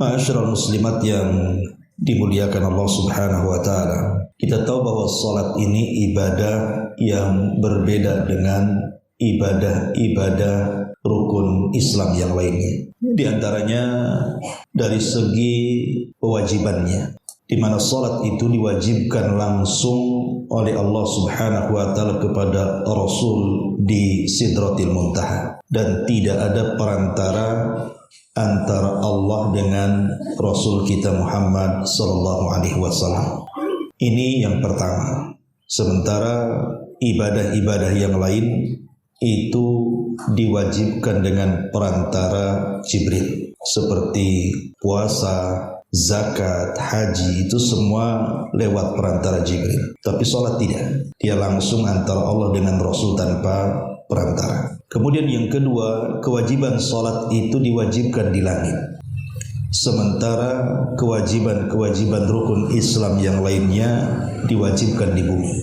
Ma'asyiral muslimat yang dimuliakan Allah Subhanahu wa taala. Kita tahu bahwa salat ini ibadah yang berbeda dengan ibadah-ibadah rukun Islam yang lainnya. Di antaranya dari segi kewajibannya, di mana salat itu diwajibkan langsung oleh Allah Subhanahu wa taala kepada Rasul di Sidratil Muntaha, dan tidak ada perantara antara Allah dengan Rasul kita Muhammad sallallahu alaihi wasallam. Ini yang pertama. Sementara ibadah-ibadah yang lain itu diwajibkan dengan perantara Jibril, seperti puasa, zakat, haji, itu semua lewat perantara Jibril. Tapi sholat tidak, dia langsung antara Allah dengan Rasul tanpa perantara. Kemudian yang kedua, kewajiban sholat itu diwajibkan di langit, sementara kewajiban-kewajiban rukun Islam yang lainnya diwajibkan di bumi.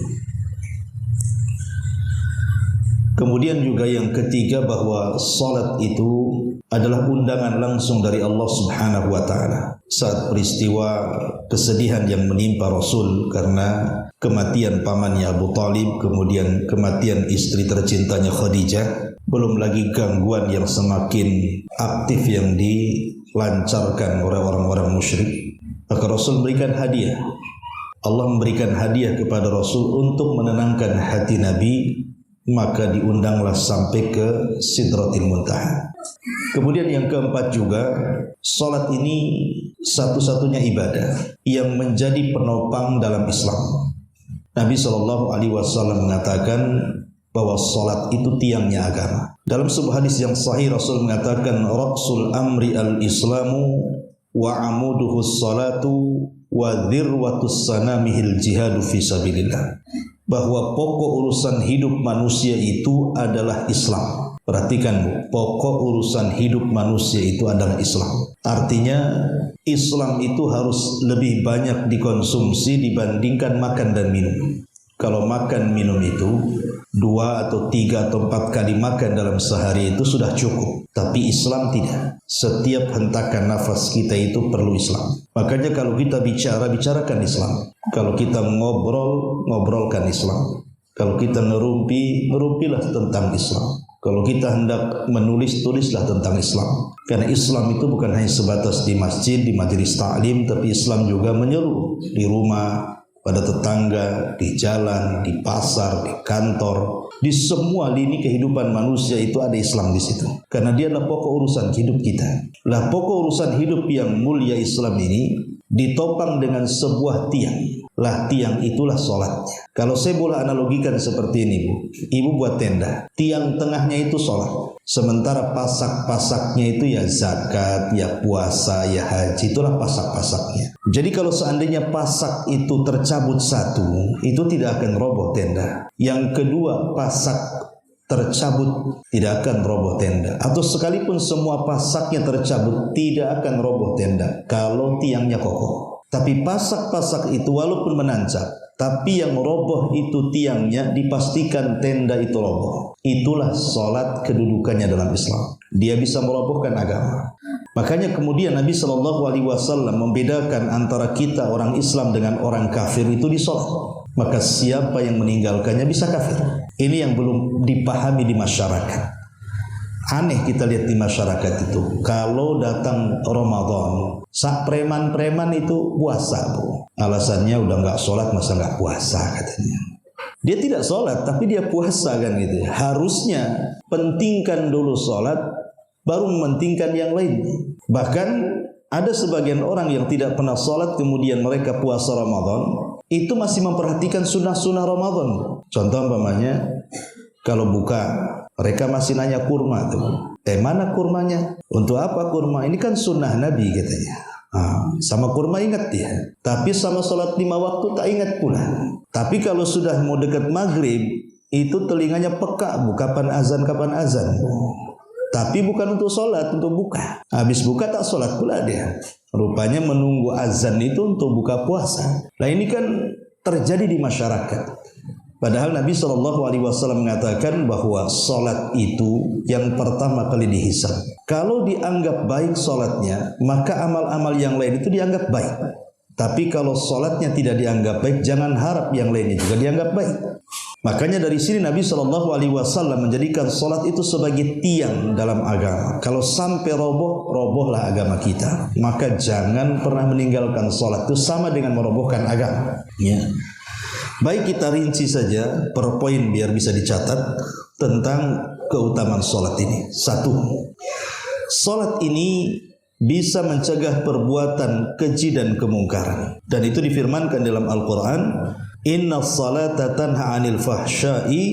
Kemudian juga yang ketiga, bahwa salat itu adalah undangan langsung dari Allah Subhanahu wa taala. Saat peristiwa kesedihan yang menimpa Rasul karena kematian pamannya Abu Talib, kemudian kematian istri tercintanya Khadijah, belum lagi gangguan yang semakin aktif yang dilancarkan oleh orang-orang musyrik, maka Rasul memberikan hadiah. Allah memberikan hadiah kepada Rasul untuk menenangkan hati Nabi, maka diundanglah sampai ke Sidratil Muntaha. Kemudian yang keempat juga, salat ini satu-satunya ibadah yang menjadi penopang dalam Islam. Nabi SAW mengatakan bahwa salat itu tiangnya agama. Dalam sebuah hadis yang sahih, Rasul mengatakan, Ra'sul amri al-islamu wa amuduhu salatu wa dhirwatus sanamihil jihadu fi sabilillah. Bahwa pokok urusan hidup manusia itu adalah Islam. Perhatikan, pokok urusan hidup manusia itu adalah Islam. Artinya Islam itu harus lebih banyak dikonsumsi dibandingkan makan dan minum. Kalau makan minum itu 2 atau 3 atau 4 kali makan dalam sehari itu sudah cukup. Tapi Islam tidak. Setiap hentakan nafas kita itu perlu Islam. Makanya kalau kita bicara, bicarakan Islam. Kalau kita ngobrol, ngobrolkan Islam. Kalau kita ngerumpi, ngerumpilah tentang Islam. Kalau kita hendak menulis, tulislah tentang Islam. Karena Islam itu bukan hanya sebatas di masjid, di majelis ta'lim, tapi Islam juga menyeluruh di rumah, pada tetangga, di jalan, di pasar, di kantor, di semua lini kehidupan manusia itu ada Islam di situ. Karena dia adalah pokok urusan hidup kita. Lah pokok urusan hidup yang mulia Islam ini ditopang dengan sebuah tiang. Lah tiang itulah sholatnya. Kalau saya boleh analogikan seperti ini, Bu. Ibu buat tenda, tiang tengahnya itu sholat. Sementara pasak-pasaknya itu ya zakat, ya puasa, ya haji. Itulah pasak-pasaknya. Jadi kalau seandainya pasak itu tercabut satu, itu tidak akan roboh tenda. Yang kedua, pasak tercabut, tidak akan roboh tenda. Atau sekalipun semua pasaknya tercabut, tidak akan roboh tenda kalau tiangnya kokoh. Tapi pasak-pasak itu walaupun menancap, tapi yang roboh itu tiangnya, dipastikan tenda itu roboh. Itulah sholat kedudukannya dalam Islam. Dia bisa merobohkan agama. Makanya kemudian Nabi SAW membedakan antara kita orang Islam dengan orang kafir itu di sholat. Maka siapa yang meninggalkannya bisa kafir. Ini yang belum dipahami di masyarakat. Aneh kita lihat di masyarakat itu, kalau datang Ramadan, sak preman-preman itu puasa, Bu. Alasannya udah nggak sholat, masa nggak puasa katanya. Dia tidak sholat, tapi dia puasa kan gitu. Harusnya pentingkan dulu sholat, baru mementingkan yang lain. Bahkan ada sebagian orang yang tidak pernah sholat, kemudian mereka puasa Ramadan, itu masih memperhatikan sunnah-sunnah Ramadan. Contoh umpamanya, kalau buka, mereka masih nanya kurma tuh. Mana kurmanya? Untuk apa kurma? Ini kan sunnah Nabi katanya. Sama kurma ingat dia. Tapi sama sholat 5 waktu tak ingat pula. Tapi kalau sudah mau dekat maghrib, itu telinganya peka, Bu. Kapan azan, kapan azan. Tapi bukan untuk sholat, untuk buka. Habis buka tak sholat pula dia. Rupanya menunggu azan itu untuk buka puasa. Nah ini kan terjadi di masyarakat. Padahal Nabi SAW mengatakan bahwa sholat itu yang pertama kali dihisab. Kalau dianggap baik sholatnya, maka amal-amal yang lain itu dianggap baik. Tapi kalau sholatnya tidak dianggap baik, jangan harap yang lainnya juga dianggap baik. Makanya dari sini Nabi SAW menjadikan sholat itu sebagai tiang dalam agama. Kalau sampai roboh, robohlah agama kita. Maka jangan pernah meninggalkan sholat, itu sama dengan merobohkan agama. Ya. Baik, kita rinci saja per poin biar bisa dicatat tentang keutamaan sholat ini. 1. Sholat ini bisa mencegah perbuatan keji dan kemungkaran. Dan itu difirmankan dalam Al-Quran, Inna salata tanha anil fahsyai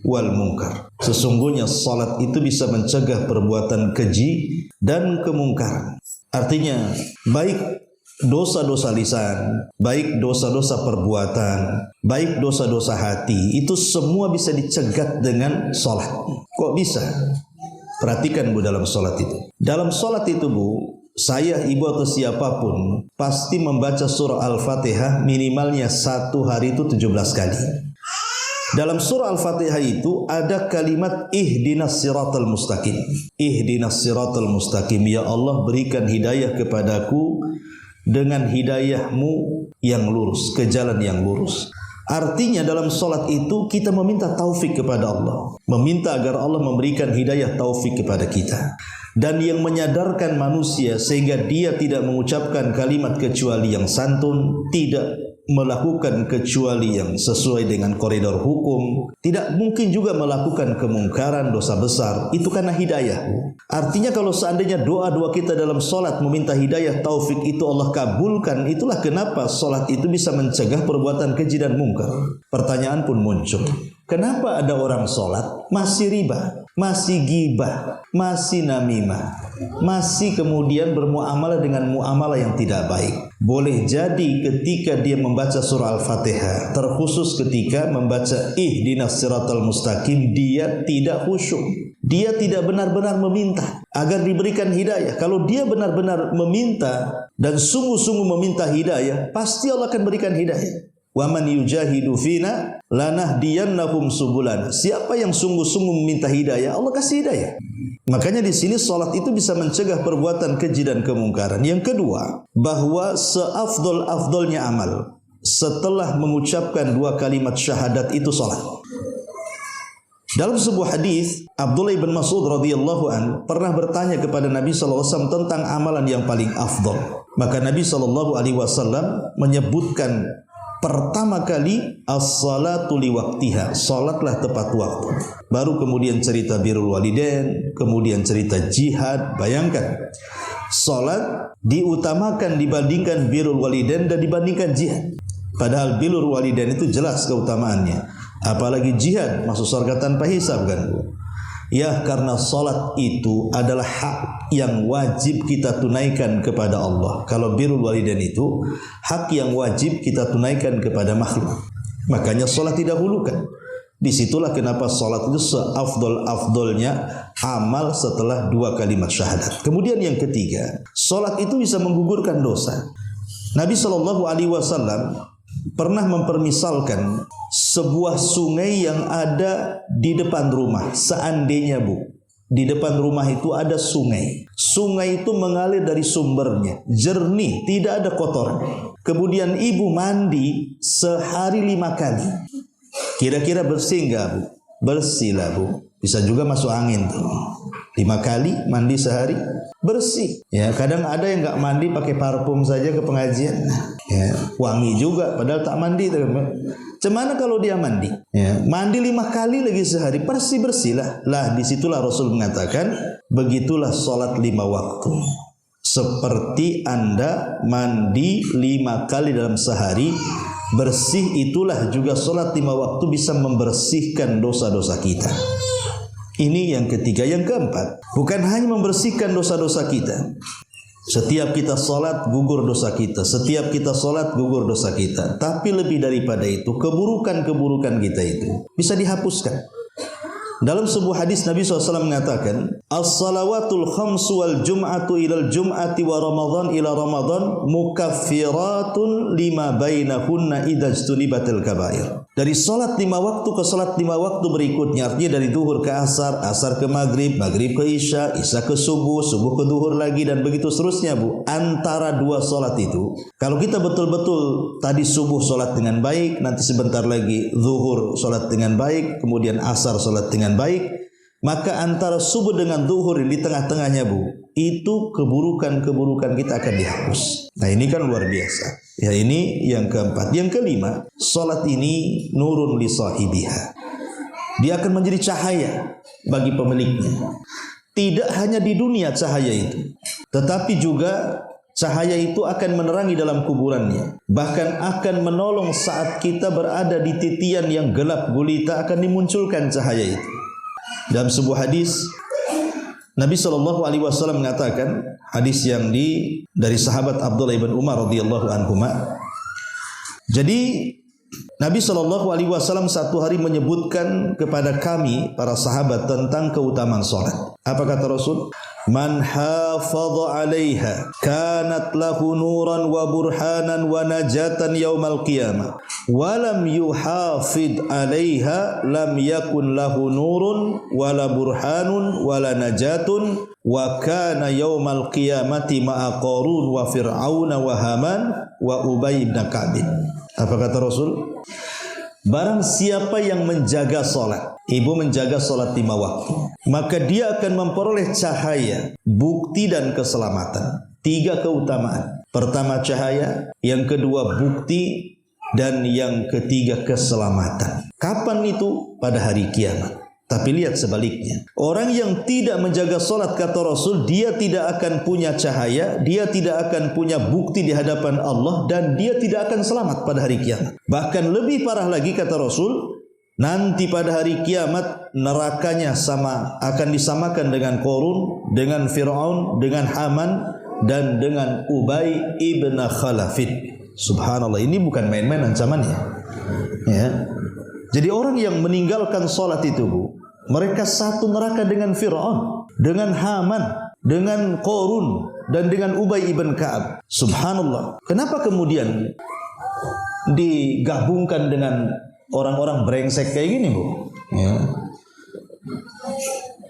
wal munkar. Sesungguhnya salat itu bisa mencegah perbuatan keji dan kemungkaran. Artinya, baik dosa-dosa lisan, baik dosa-dosa perbuatan, baik dosa-dosa hati, itu semua bisa dicegat dengan salat. Kok bisa? Perhatikan Bu dalam salat itu. Dalam salat itu Bu, saya, ibu atau siapapun pasti membaca surah Al-Fatihah minimalnya satu hari itu 17 kali. Dalam surah Al-Fatihah itu ada kalimat ihdinas siratal mustaqim. Ihdinas siratal mustaqim. Ya Allah, berikan hidayah kepadaku dengan hidayahmu yang lurus, ke jalan yang lurus. Artinya dalam solat itu kita meminta taufik kepada Allah, meminta agar Allah memberikan hidayah taufik kepada kita. Dan yang menyadarkan manusia sehingga dia tidak mengucapkan kalimat kecuali yang santun, tidak melakukan kecuali yang sesuai dengan koridor hukum, tidak mungkin juga melakukan kemungkaran, dosa besar, itu karena hidayah. Artinya kalau seandainya doa-doa kita dalam solat meminta hidayah taufik itu Allah kabulkan, itulah kenapa solat itu bisa mencegah perbuatan keji dan mungkar. Pertanyaan pun muncul, kenapa ada orang solat masih riba, masih gibah, masih namimah, masih kemudian bermuamalah dengan muamalah yang tidak baik? Boleh jadi ketika dia membaca surah Al-Fatihah, terkhusus ketika membaca ihdinas siratal mustaqim, dia tidak khusyuk. Dia tidak benar-benar meminta agar diberikan hidayah. Kalau dia benar-benar meminta dan sungguh-sungguh meminta hidayah, pasti Allah akan berikan hidayah. Wa man yujahidu fina lanahdiyannahum subulana. Siapa yang sungguh-sungguh meminta hidayah, Allah kasih hidayah. Makanya di sini salat itu bisa mencegah perbuatan keji dan kemungkaran. Yang kedua, bahwa seafdol-afdolnya amal setelah mengucapkan 2 kalimat syahadat itu salat. Dalam sebuah hadis, Abdullah bin Mas'ud radhiyallahu an pernah bertanya kepada Nabi SAW tentang amalan yang paling afdol. Maka Nabi SAW menyebutkan pertama kali as-salatu liwaktiha, salatlah tepat waktu. Baru kemudian cerita birrul walidain, kemudian cerita jihad. Bayangkan, salat diutamakan dibandingkan birrul walidain dan dibandingkan jihad. Padahal birrul walidain itu jelas keutamaannya. Apalagi jihad, masuk surga tanpa hisab kan Bu? Ya, karena salat itu adalah hak yang wajib kita tunaikan kepada Allah. Kalau birrul walidain itu hak yang wajib kita tunaikan kepada makhluk. Makanya salat didahulukan. Disitulah kenapa salat itu seafdol-afdolnya amal setelah 2 kalimat syahadat. Kemudian yang ketiga, salat itu bisa menggugurkan dosa. Nabi SAW pernah mempermisalkan sebuah sungai yang ada di depan rumah. Seandainya Bu, di depan rumah itu ada sungai. Sungai itu mengalir dari sumbernya, jernih, tidak ada kotoran. Kemudian ibu mandi sehari 5 kali. Kira-kira bersih enggak Bu? Bersih lah Bu. Bisa juga masuk angin tuh. 5 kali mandi sehari bersih. Ya, kadang ada yang enggak mandi pakai parfum saja ke pengajian. Ya, wangi juga padahal tak mandi. Cemana kalau dia mandi? Ya, mandi 5 kali lagi sehari, bersih-bersihlah. Lah disitulah Rasul mengatakan, begitulah salat 5 waktu. Seperti Anda mandi 5 kali dalam sehari, bersih, itulah juga salat 5 waktu bisa membersihkan dosa-dosa kita. Ini yang ketiga. Yang keempat, bukan hanya membersihkan dosa-dosa kita. Setiap kita salat gugur dosa kita, setiap kita salat gugur dosa kita. Tapi lebih daripada itu, keburukan-keburukan kita itu bisa dihapuskan. Dalam sebuah hadis Nabi SAW mengatakan, as-salawatul khamsu wal jum'atu ilal jum'ati wa ramadhan ila ramadhan mukaffiratun lima bainahunna idza ijtunibatil kabair. Dari salat 5 waktu ke salat 5 waktu berikutnya, artinya dari zuhur ke asar, asar ke maghrib, maghrib ke isya, isya ke subuh, subuh ke zuhur lagi, dan begitu seterusnya, Bu. Antara 2 salat itu, kalau kita betul-betul tadi subuh salat dengan baik, nanti sebentar lagi zuhur salat dengan baik, kemudian asar salat dengan baik, maka antara subuh dengan zuhur di tengah-tengahnya, Bu, itu keburukan-keburukan kita akan dihapus. Nah, ini kan luar biasa. Ya, ini yang keempat. Yang kelima, salat ini nurun li sahibiha. Dia akan menjadi cahaya bagi pemiliknya. Tidak hanya di dunia cahaya itu, tetapi juga cahaya itu akan menerangi dalam kuburannya. Bahkan akan menolong saat kita berada di titian yang gelap gulita, akan dimunculkan cahaya itu. Dalam sebuah hadis, Nabi SAW mengatakan, hadis yang dari sahabat Abdullah bin Umar radhiyallahu anhuma. Jadi Nabi SAW satu hari menyebutkan kepada kami para sahabat tentang keutamaan salat. Apa kata Rasul? Man hafadha 'alaiha kanat lahu nuran wa burhanan wa najatan yaumal qiyamah wa lam yuhafid 'alaiha lam yakun lahu nurun wala burhanun wala najatun wa kana yaumal qiyamati ma'a Qarun wa Fir'aun wa Haman wa Ubay bin Ka'b. Apa kata Rasul? Barang siapa yang menjaga salat, ibu menjaga salat 5 waktu, maka dia akan memperoleh cahaya, bukti dan keselamatan. 3 keutamaan. Pertama cahaya, yang kedua bukti, dan yang ketiga keselamatan. Kapan itu? Pada hari kiamat. Tapi lihat sebaliknya. Orang yang tidak menjaga salat, kata Rasul, dia tidak akan punya cahaya, dia tidak akan punya bukti di hadapan Allah, dan dia tidak akan selamat pada hari kiamat. Bahkan lebih parah lagi, kata Rasul, nanti pada hari kiamat nerakanya akan disamakan dengan Qarun, dengan Fir'aun, dengan Haman, dan dengan Ubay ibn Khalafid. Subhanallah, ini bukan main-main ancamannya. Ya. Jadi orang yang meninggalkan salat itu, Bu, mereka satu neraka dengan Fir'aun, dengan Haman, dengan Qarun, dan dengan Ubay ibn Ka'ab. Subhanallah. Kenapa kemudian digabungkan dengan orang-orang brengsek kayak gini, Bu? Ya.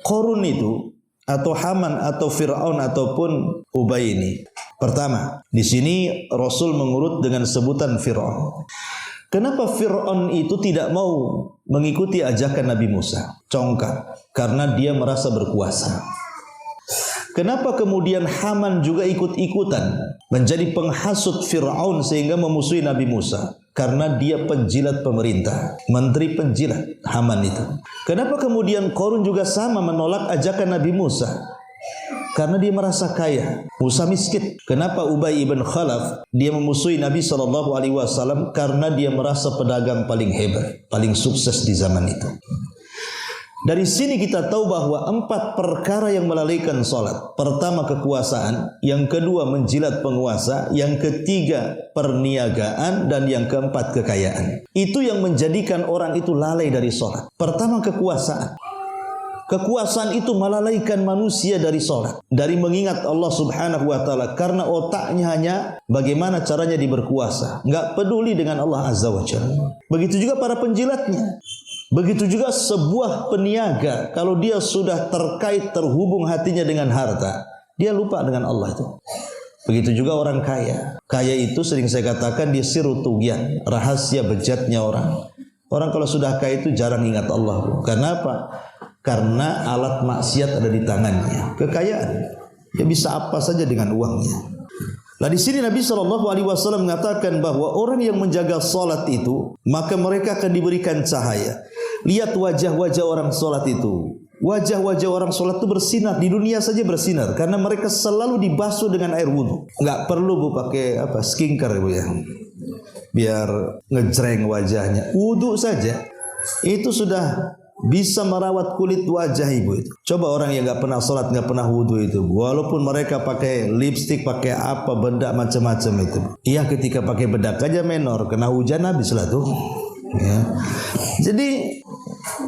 Qarun itu, atau Haman, atau Fir'aun, ataupun Ubay ini. Pertama, di sini Rasul mengurut dengan sebutan Fir'aun. Kenapa Fir'aun itu tidak mau mengikuti ajakan Nabi Musa? Congkak, karena dia merasa berkuasa. Kenapa kemudian Haman juga ikut-ikutan menjadi penghasut Fir'aun sehingga memusuhi Nabi Musa? Karena dia penjilat pemerintah, menteri penjilat Haman itu. Kenapa kemudian Qarun juga sama menolak ajakan Nabi Musa? Karena dia merasa kaya, Musa miskin. Kenapa Ubay ibn Khalaf dia memusuhi Nabi SAW? Karena dia merasa pedagang paling hebat, paling sukses di zaman itu. Dari sini kita tahu bahwa 4 perkara yang melalaikan salat. Pertama kekuasaan, yang kedua menjilat penguasa, yang ketiga perniagaan, dan yang keempat kekayaan. Itu yang menjadikan orang itu lalai dari salat. Pertama kekuasaan. Kekuasaan itu melalaikan manusia dari salat, dari mengingat Allah Subhanahu wa taala, karena otaknya hanya bagaimana caranya berkuasa, enggak peduli dengan Allah Azza wa Jalla. Begitu juga para penjilatnya. Begitu juga sebuah peniaga, kalau dia sudah terhubung hatinya dengan harta, dia lupa dengan Allah itu. Begitu juga orang kaya. Kaya itu sering saya katakan dia sirru tughyan, rahasia bejatnya orang. Orang kalau sudah kaya itu jarang ingat Allah. Karena apa? Karena alat maksiat ada di tangannya. Kekayaan, dia bisa apa saja dengan uangnya. Nah, di sini Nabi SAW mengatakan bahwa orang yang menjaga salat itu, maka mereka akan diberikan cahaya. Lihat wajah-wajah orang salat itu. Wajah-wajah orang salat itu bersinar, di dunia saja bersinar, karena mereka selalu dibasuh dengan air wudhu. Enggak perlu, Bu, pakai skincare, Bu, ya, biar ngejreng wajahnya. Wudhu saja itu sudah bisa merawat kulit wajah ibu itu. Coba orang yang nggak pernah sholat, nggak pernah wudhu itu, walaupun mereka pakai lipstik, pakai apa benda macam-macam itu, iya, ketika pakai bedak aja menor, kena hujan habislah tuh. Ya. Jadi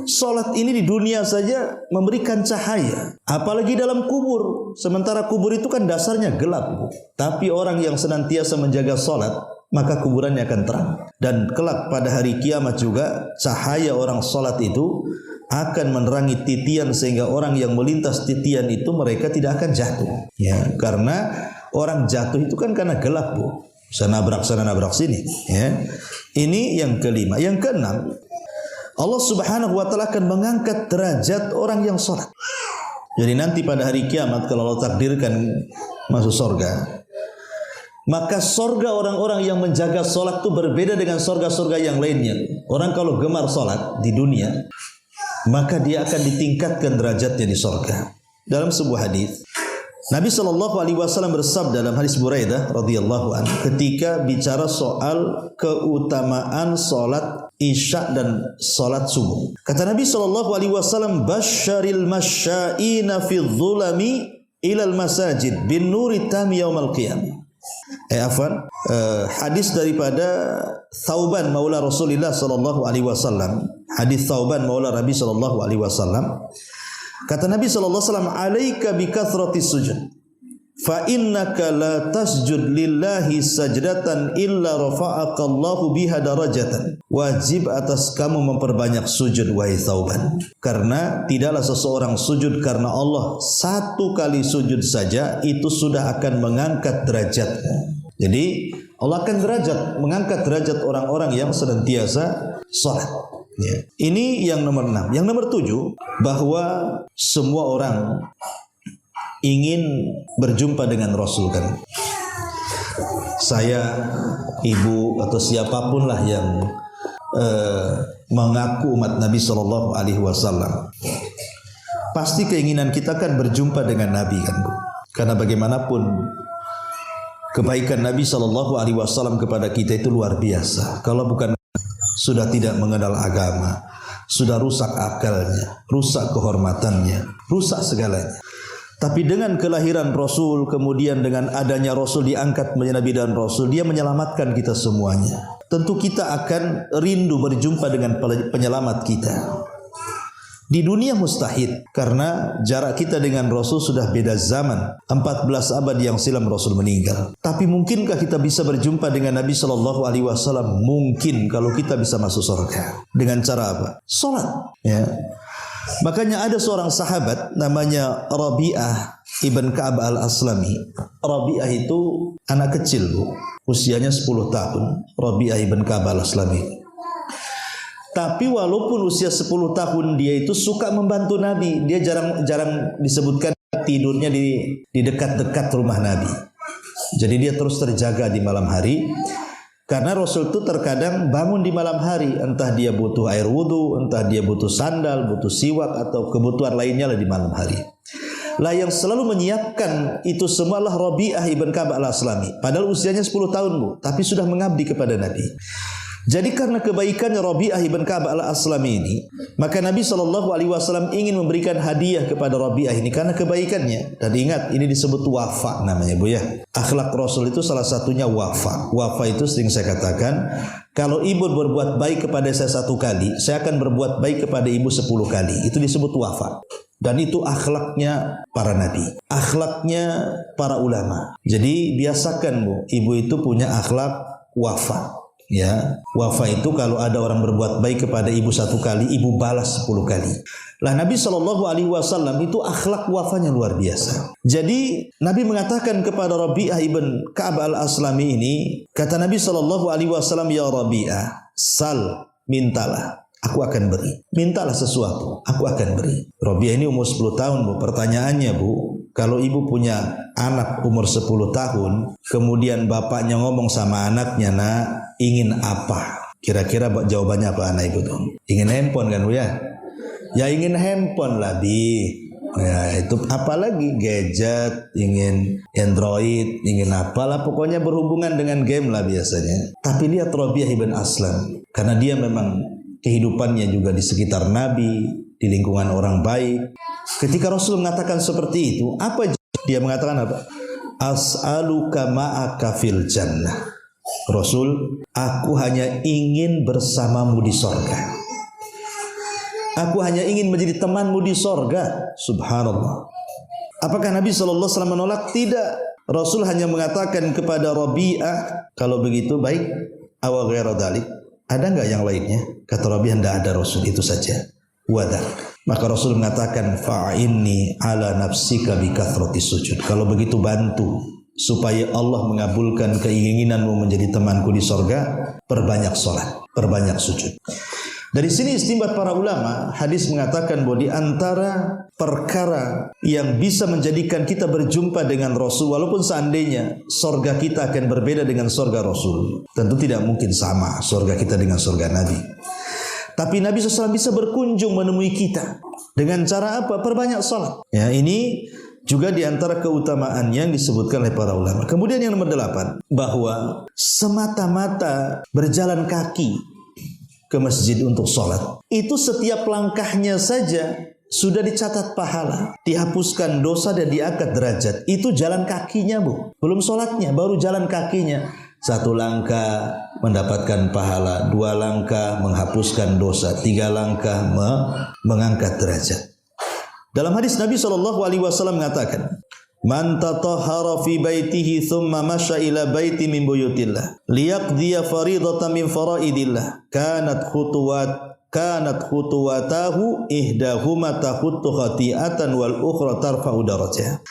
Salat ini di dunia saja memberikan cahaya, apalagi dalam kubur. Sementara kubur itu kan dasarnya gelap, Bu. Tapi orang yang senantiasa menjaga salat, maka kuburannya akan terang. Dan kelak pada hari kiamat juga cahaya orang salat itu akan menerangi titian, sehingga orang yang melintas titian itu mereka tidak akan jatuh. Ya, karena orang jatuh itu kan karena gelap, Bu. Sana nabrak sini. Ya. Ini yang kelima. Yang keenam, Allah Subhanahu wa taala akan mengangkat derajat orang yang salat. Jadi nanti pada hari kiamat kalau Allah takdirkan masuk surga, maka surga orang-orang yang menjaga salat itu berbeda dengan surga-surga yang lainnya. Orang kalau gemar salat di dunia, maka dia akan ditingkatkan derajatnya di surga. Dalam sebuah hadis, Nabi SAW bersabda dalam hadis Buraidah radhiyallahu anhu ketika bicara soal keutamaan salat Isya dan salat subuh. Kata Nabi SAW, "Basyaril masya'ina fi dhulami ilal masajid bin nuri tami yaumal qiyamah." Hadis daripada Thauban maula Rasulullah sallallahu alaihi wasallam. Hadis Thauban maula Nabi sallallahu alaihi wasallam. Kata Nabi sallallahu alaihi wasallam, "Alaika bi kathratis sujud. Fa innaka la tasjud lillahi sajdatan illa rafa'aka Allahu biha darajatan." Wajib atas kamu memperbanyak sujud, wahai Thauban. Karena tidaklah seseorang sujud karena Allah satu kali sujud saja itu sudah akan mengangkat derajatnya. Jadi Allah akan mengangkat derajat orang-orang yang senantiasa salat. Ya. Ini yang nomor 6. Yang nomor 7, bahwa semua orang ingin berjumpa dengan Rasul kan. Saya, ibu atau siapapun lah yang mengaku umat Nabi Shallallahu Alaihi Wasallam, pasti keinginan kita kan berjumpa dengan Nabi kan, Bu. Karena bagaimanapun kebaikan Nabi Shallallahu Alaihi Wasallam kepada kita itu luar biasa. Kalau bukan sudah tidak mengenal agama, sudah rusak akalnya, rusak kehormatannya, rusak segalanya. Tapi dengan kelahiran Rasul, kemudian dengan adanya Rasul diangkat menjadi Nabi dan Rasul, dia menyelamatkan kita semuanya. Tentu kita akan rindu berjumpa dengan penyelamat kita. Di dunia mustahil, karena jarak kita dengan Rasul sudah beda zaman. 14 abad yang silam Rasul meninggal. Tapi mungkinkah kita bisa berjumpa dengan Nabi Shallallahu Alaihi Wasallam? Mungkin, kalau kita bisa masuk surga. Dengan cara apa? Salat. Ya. Makanya ada seorang sahabat namanya Rabi'ah ibn Ka'ab al-Aslami. Rabi'ah itu anak kecil, Bu. Usianya 10 tahun. Rabi'ah ibn Ka'ab al-Aslami. Tapi walaupun usia 10 tahun, dia itu suka membantu Nabi. Dia jarang disebutkan tidurnya di dekat-dekat rumah Nabi. Jadi dia terus terjaga di malam hari. Karena Rasul itu terkadang bangun di malam hari. Entah dia butuh air wudhu, entah dia butuh sandal, butuh siwak, atau kebutuhan lainnya lah di malam hari. Lah yang selalu menyiapkan itu semua adalah Rabi'ah ibn Ka'ab al-Aslami. Padahal usianya 10 tahun, Bu. Tapi sudah mengabdi kepada Nabi. Jadi karena kebaikannya Rabi'ah ibn Ka'ab al-Aslami ini, maka Nabi SAW ingin memberikan hadiah kepada Rabi'ah ini karena kebaikannya. Dan ingat, ini disebut wafa namanya, Bu ya. Akhlak Rasul itu salah satunya wafa. Wafa itu sering saya katakan, kalau ibu berbuat baik kepada saya 1 kali, saya akan berbuat baik kepada ibu 10 kali. Itu disebut wafa. Dan itu akhlaknya para nabi, akhlaknya para ulama. Jadi biasakan, Bu, ibu itu punya akhlak wafa. Ya, wafa itu kalau ada orang berbuat baik kepada ibu 1 kali, ibu balas 10 kali. Lah Nabi SAW itu akhlak wafanya luar biasa. Jadi Nabi mengatakan kepada Rabi'ah ibn Ka'ab al-Aslami ini, kata Nabi SAW, "Ya Rabi'ah, sal, mintalah, aku akan beri. Mintalah sesuatu, aku akan beri." Rabi'ah ini umur 10 tahun, Bu. Pertanyaannya, Bu, kalau ibu punya anak umur 10 tahun, kemudian bapaknya ngomong sama anaknya, "Nak, ingin apa?" Kira-kira jawabannya apa anak ibu tuh? Ingin handphone kan, Bu ya? Ya ingin handphone lah, Bi. Ya itu apalagi gadget, ingin Android, ingin apalah, pokoknya berhubungan dengan game lah biasanya. Tapi lihat Rabi'ah ibn Aslam, karena dia memang kehidupannya juga di sekitar Nabi, di lingkungan orang baik. Ketika Rasul mengatakan seperti itu, apa dia mengatakan apa? "As'aluka ma'aka fil jannah." Rasul, aku hanya ingin bersamamu di sorga. Aku hanya ingin menjadi temanmu di sorga. Subhanallah. Apakah Nabi SAW menolak? Tidak. Rasul hanya mengatakan kepada Rabi'ah, kalau begitu baik. Awa ghaira dzalik. Ada enggak yang lainnya? Kata Rabi'ah, tidak ada Rasul, itu saja. Wadah. Maka Rasul mengatakan, fa'inni ala nafsika bi kathrati sujud. Kalau begitu bantu supaya Allah mengabulkan keinginanmu menjadi temanku di sorga, perbanyak salat, perbanyak sujud. Dari sini istinbat para ulama, hadis mengatakan bahwa di antara perkara yang bisa menjadikan kita berjumpa dengan Rasul, walaupun seandainya sorga kita akan berbeda dengan sorga Rasul, tentu tidak mungkin sama sorga kita dengan sorga Nabi. Tapi Nabi SAW bisa berkunjung menemui kita dengan cara apa? Perbanyak salat. Ya, ini juga di antara keutamaan yang disebutkan oleh para ulama. Kemudian yang nomor 8, bahwa semata-mata berjalan kaki ke masjid untuk salat, itu setiap langkahnya saja sudah dicatat pahala, dihapuskan dosa dan diangkat derajat. Itu jalan kakinya, Bu. Belum salatnya, baru jalan kakinya. 1 langkah mendapatkan pahala, 2 langkah menghapuskan dosa, 3 langkah mengangkat derajat. Dalam hadis Nabi SAW mengatakan, man tatahhara fi baitihi thumma masya ila baiti min buyutillah liyaqdiya faridatan min faraidillah kanat khutuwatahu ihdahuma tahuttu khati'atan wal ukhra tarfa'u darajah.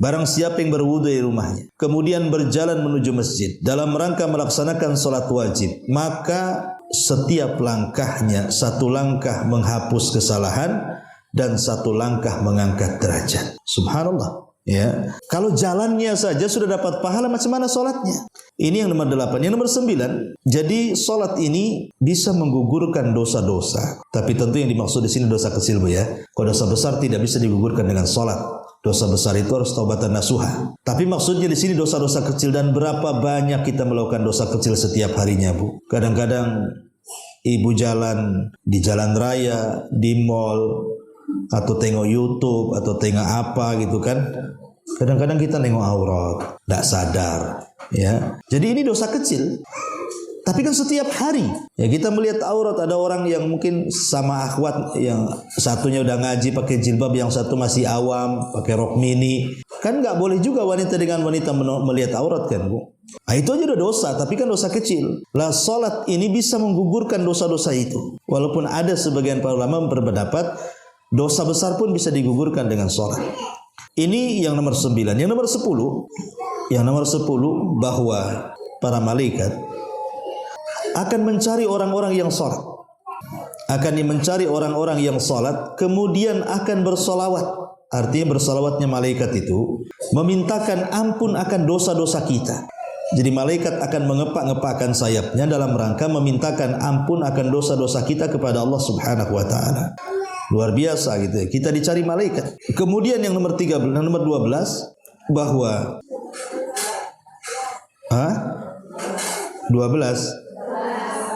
Barang siapa yang berwudu di rumahnya, kemudian berjalan menuju masjid dalam rangka melaksanakan salat wajib, maka setiap langkahnya 1 langkah menghapus kesalahan dan 1 langkah mengangkat derajat. Subhanallah. Ya, kalau jalannya saja sudah dapat pahala, macam mana salatnya? Ini yang nomor 8. Yang nomor 9, jadi salat ini bisa menggugurkan dosa-dosa. Tapi tentu yang dimaksud di sini dosa kecil, Bu, ya. Kalau dosa besar tidak bisa digugurkan dengan salat. Dosa besar itu harus taubatan nasuha. Tapi maksudnya di sini dosa-dosa kecil, dan berapa banyak kita melakukan dosa kecil setiap harinya, Bu. Kadang-kadang ibu jalan di jalan raya, di mall, atau tengok YouTube, atau tengok apa gitu kan. Kadang-kadang kita nengok aurat, tidak sadar, ya. Jadi ini dosa kecil. Tapi kan setiap hari ya kita melihat aurat. Ada orang yang mungkin sama akhwat, yang satunya udah ngaji pakai jilbab, yang satu masih awam pakai rok mini. Kan nggak boleh juga wanita dengan wanita melihat aurat, kan, Bu? Nah, itu aja udah dosa, tapi kan dosa kecil. Lah salat ini bisa menggugurkan dosa-dosa itu. Walaupun ada sebagian para ulama berpendapat dosa besar pun bisa digugurkan dengan salat. Ini yang nomor 9. Yang nomor 10, bahwa para malaikat akan mencari orang-orang yang salat. Akan mencari orang-orang yang salat, kemudian akan bersolawat. Artinya bersolawatnya malaikat itu memintakan ampun akan dosa-dosa kita. Jadi malaikat akan mengepak-ngepakkan sayapnya dalam rangka memintakan ampun akan dosa-dosa kita kepada Allah Subhanahu wa taala. Luar biasa gitu ya. Kita dicari malaikat. Kemudian yang nomor 13, nomor 12, bahwa 12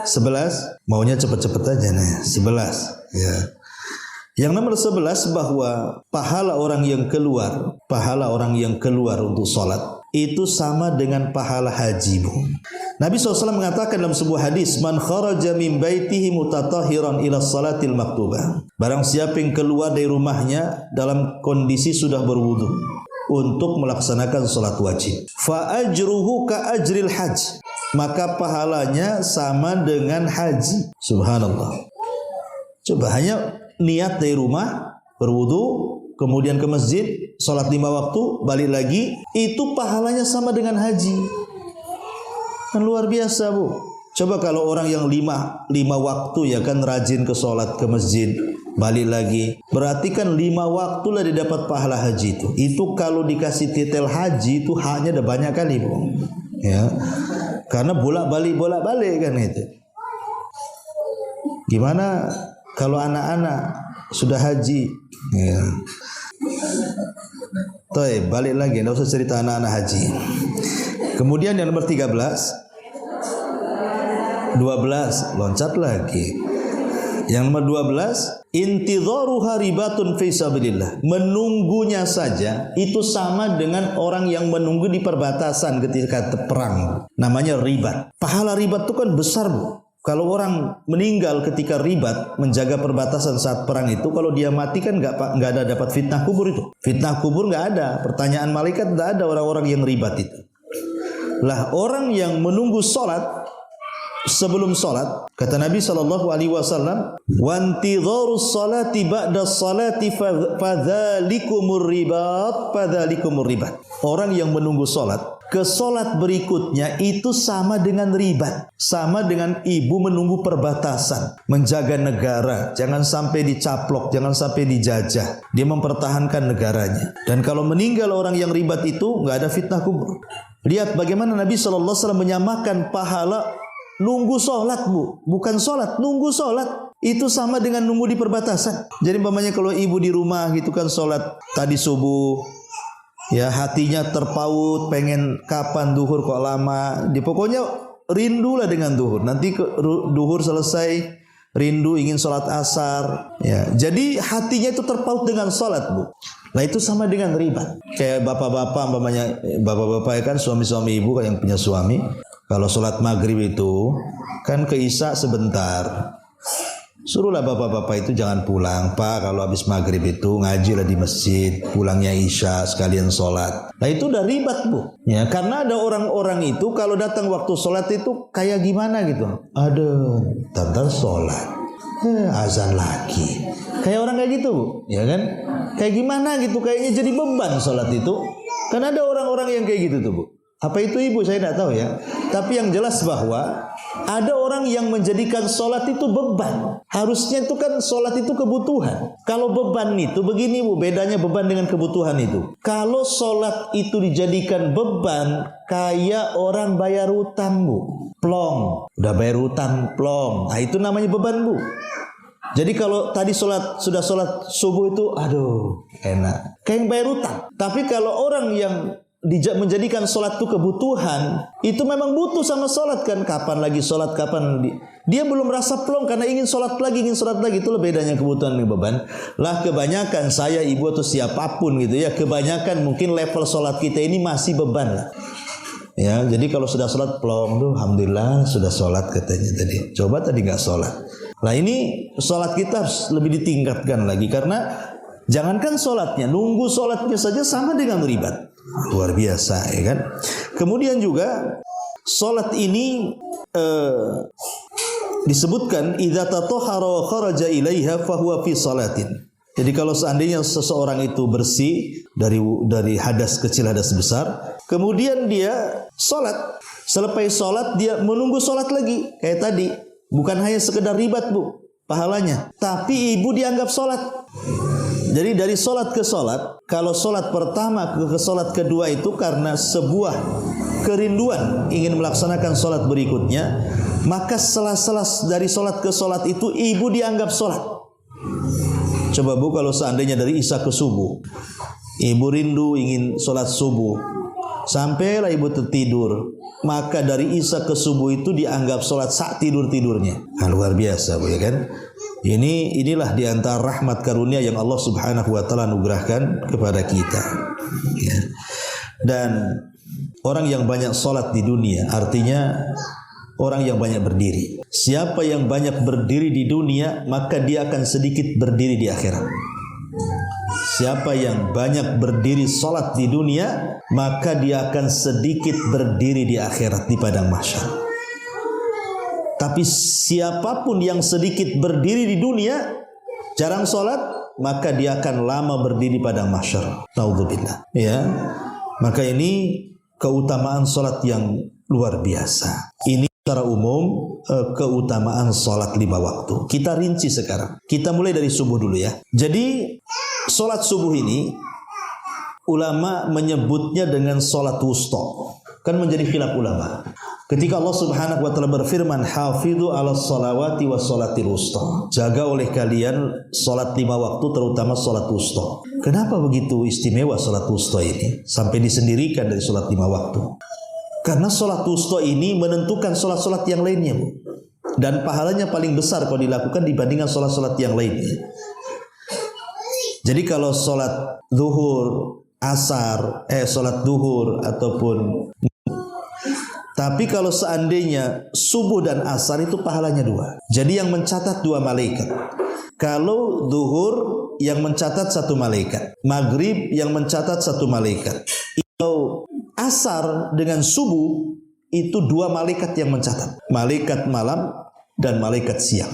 11, maunya cepet-cepet aja nih. 11 ya. Yang nomor 11, bahwa pahala orang yang keluar untuk salat itu sama dengan pahala haji, Bu. Nabi SAW mengatakan dalam sebuah hadis, man kharaja min baitihi mutatahhiran ila salatil maktubah. Barang siapa yang keluar dari rumahnya dalam kondisi sudah berwudu untuk melaksanakan salat wajib, fa ajruhu ka ajril hajj, maka pahalanya sama dengan haji. Subhanallah. Coba hanya niat dari rumah, berwudu, kemudian ke masjid, salat 5 waktu, balik lagi, itu pahalanya sama dengan haji. Kan luar biasa, Bu. Coba kalau orang yang 5 waktu ya kan rajin ke salat, ke masjid, balik lagi, berarti kan 5 waktu lah didapat pahala haji itu. Itu kalau dikasih titel haji itu haknya udah banyak kali, Bu. Ya. Karena bolak-balik kan itu. Gimana kalau anak-anak sudah haji? Ya. Toh, balik lagi, enggak usah cerita anak-anak haji. Kemudian yang nomor 13, 12, loncat lagi. Yang nomor 12, intidharu haribatun fi sabilillah. Menunggunya saja itu sama dengan orang yang menunggu di perbatasan ketika perang. Namanya ribat. Pahala ribat itu kan besar, Bu. Kalau orang meninggal ketika ribat menjaga perbatasan saat perang itu, kalau dia mati kan nggak ada dapat fitnah kubur itu. Fitnah kubur nggak ada, pertanyaan malaikat nggak ada orang-orang yang ribat itu. Lah orang yang menunggu sholat sebelum sholat, kata Nabi SAW, wantidharus salati ba'da salati fadzalikumur ribat. Orang yang menunggu sholat ke sholat berikutnya itu sama dengan ribat, sama dengan ibu menunggu perbatasan, menjaga negara, jangan sampai dicaplok, jangan sampai dijajah. Dia mempertahankan negaranya. Dan kalau meninggal orang yang ribat itu nggak ada fitnah kubur. Lihat bagaimana Nabi SAW menyamakan pahala nunggu sholat, bu, bukan sholat, nunggu sholat. Itu sama dengan nunggu di perbatasan. Jadi umpamanya kalau ibu di rumah gitu kan sholat tadi subuh, ya hatinya terpaut, pengen kapan duhur kok lama. Pokoknya rindulah dengan duhur. Nanti duhur selesai, rindu ingin sholat asar. Ya, jadi hatinya itu terpaut dengan sholat, bu. Nah itu sama dengan riba. Kayak bapak-bapak, umpamanya bapak-bapak kan suami-suami ibu yang punya suami. Kalau sholat maghrib itu kan ke isya sebentar. Suruhlah bapak-bapak itu jangan pulang, Pak, kalau habis maghrib itu ngajilah di masjid, pulangnya isya sekalian sholat. Nah itu udah ribat, bu. Ya, karena ada orang-orang itu kalau datang waktu sholat itu kayak gimana gitu. Aduh, tantan sholat, azan lagi. Kayak orang kayak gitu, bu. Ya kan? Kayak gimana gitu, kayaknya jadi beban sholat itu. Kan ada orang-orang yang kayak gitu tuh, bu. Apa itu ibu saya tidak tahu ya. Tapi yang jelas bahwa ada orang yang menjadikan sholat itu beban. Harusnya itu kan sholat itu kebutuhan. Kalau beban itu begini, bu, bedanya beban dengan kebutuhan itu. Kalau sholat itu dijadikan beban, kayak orang bayar utang, bu. Plong, udah bayar utang, plong. Nah itu namanya beban, bu. Jadi kalau tadi sudah sholat subuh itu, aduh enak, kayak bayar utang. Tapi kalau orang yang menjadikan sholat itu kebutuhan, itu memang butuh sama sholat kan. Kapan lagi sholat, kapan dia belum rasa plong karena ingin sholat lagi. Itulah bedanya kebutuhan dan beban. Lah kebanyakan saya, ibu atau siapapun gitu ya, kebanyakan mungkin level sholat kita ini masih beban lah. Ya, jadi kalau sudah sholat plong, tuh alhamdulillah sudah sholat katanya tadi. Coba tadi nggak sholat. Nah ini sholat kita harus lebih ditingkatkan lagi, karena jangankan sholatnya, nunggu sholatnya saja sama dengan ribat. Luar biasa, ya kan? Kemudian juga sholat ini disebutkan idza tatahhara kharaja ilaiha fahuwa fi salatin. Jadi kalau seandainya seseorang itu bersih dari hadas kecil, hadas besar, kemudian dia sholat, selepas sholat dia menunggu sholat lagi kayak tadi. Bukan hanya sekedar ribat, bu, pahalanya, tapi ibu dianggap sholat. Jadi dari sholat ke sholat, kalau sholat pertama ke sholat kedua itu karena sebuah kerinduan ingin melaksanakan sholat berikutnya, maka setelah dari sholat ke sholat itu ibu dianggap sholat. Coba, bu, kalau seandainya dari isya ke subuh, ibu rindu ingin sholat subuh, sampailah ibu tertidur, maka dari isya ke subuh itu dianggap sholat saat tidur-tidurnya. Nah, luar biasa, bu, ya kan? Inilah diantara rahmat karunia yang Allah Subhanahu wa ta'ala anugerahkan kepada kita. Ya. Dan orang yang banyak sholat di dunia artinya orang yang banyak berdiri. Siapa yang banyak berdiri di dunia, maka dia akan sedikit berdiri di akhirat. Siapa yang banyak berdiri sholat di dunia, maka dia akan sedikit berdiri di akhirat, di padang mahsyar. Tapi siapapun yang sedikit berdiri di dunia, jarang sholat, maka dia akan lama berdiri pada mahsyar. Naudzubillah. Ya, maka ini keutamaan sholat yang luar biasa. Ini secara umum keutamaan sholat 5 waktu. Kita rinci sekarang. Kita mulai dari subuh dulu ya. Jadi sholat subuh ini ulama menyebutnya dengan sholat wusta. Kan menjadi khilaf ulama. Ketika Allah Subhanahu wa ta'ala berfirman, hafidhu ala sholawati wa sholatil wusta. Jaga oleh kalian sholat 5 waktu, terutama sholat wusta. Kenapa begitu istimewa sholat wusta ini? Sampai disendirikan dari sholat 5 waktu. Karena sholat wusta ini menentukan sholat-sholat yang lainnya, bu. Dan pahalanya paling besar kalau dilakukan dibandingkan sholat-sholat yang lainnya. Jadi kalau sholat zuhur, asar, sholat zuhur ataupun Tapi kalau seandainya subuh dan asar itu pahalanya 2. Jadi yang mencatat 2 malaikat. Kalau zuhur yang mencatat 1 malaikat, maghrib yang mencatat 1 malaikat. Kalau asar dengan subuh itu 2 malaikat yang mencatat, malaikat malam dan malaikat siang.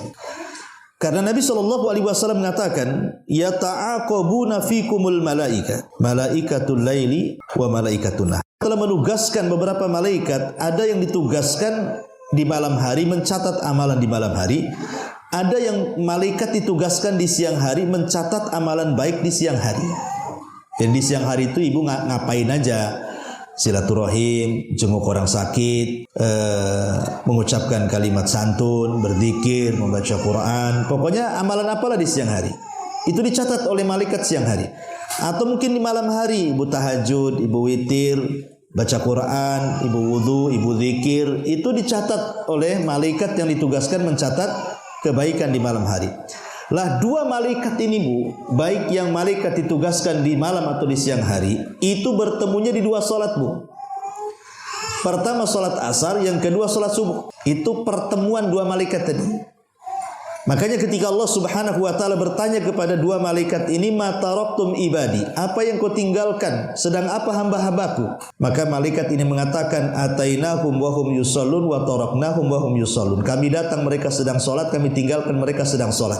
Karena Nabi SAW mengatakan, yata'aqabuna fikumul malaikatul laili wa malaikatun nahar. Telah menugaskan beberapa malaikat, ada yang ditugaskan di malam hari mencatat amalan di malam hari, ada yang malaikat ditugaskan di siang hari mencatat amalan baik di siang hari. Dan di siang hari itu ibu ngapain aja? Silaturahim, jenguk orang sakit, mengucapkan kalimat santun, berzikir, membaca Quran, pokoknya amalan apalah di siang hari. Itu dicatat oleh malaikat siang hari. Atau mungkin di malam hari, ibu tahajud, ibu witir, baca Quran, ibu wudu, ibu zikir, itu dicatat oleh malaikat yang ditugaskan mencatat kebaikan di malam hari. Lah 2 malaikat ini Bu, baik yang malaikat ditugaskan di malam atau di siang hari, itu bertemunya di 2 salat Bu. Pertama salat asar, yang kedua salat subuh. Itu pertemuan 2 malaikat tadi. Makanya ketika Allah Subhanahu wa taala bertanya kepada 2 malaikat ini, ma taraktum ibadi, apa yang kau tinggalkan, sedang apa hamba-hambaku? Maka malaikat ini mengatakan, atainahum wa hum yusallun wa taraknahum wa hum yusallun. Kami datang, mereka sedang salat, kami tinggalkan, mereka sedang salat.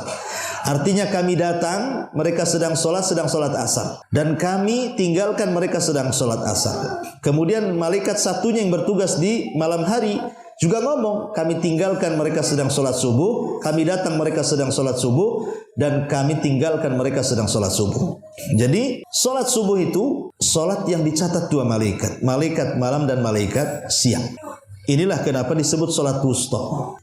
Artinya kami datang, mereka sedang salat asar, dan kami tinggalkan, mereka sedang salat asar. Kemudian malaikat satunya yang bertugas di malam hari juga ngomong, kami tinggalkan, mereka sedang sholat subuh, kami datang, mereka sedang sholat subuh, dan kami tinggalkan, mereka sedang sholat subuh. Jadi sholat subuh itu sholat yang dicatat 2 malaikat, malaikat malam dan malaikat siang. Inilah kenapa disebut sholat wusta.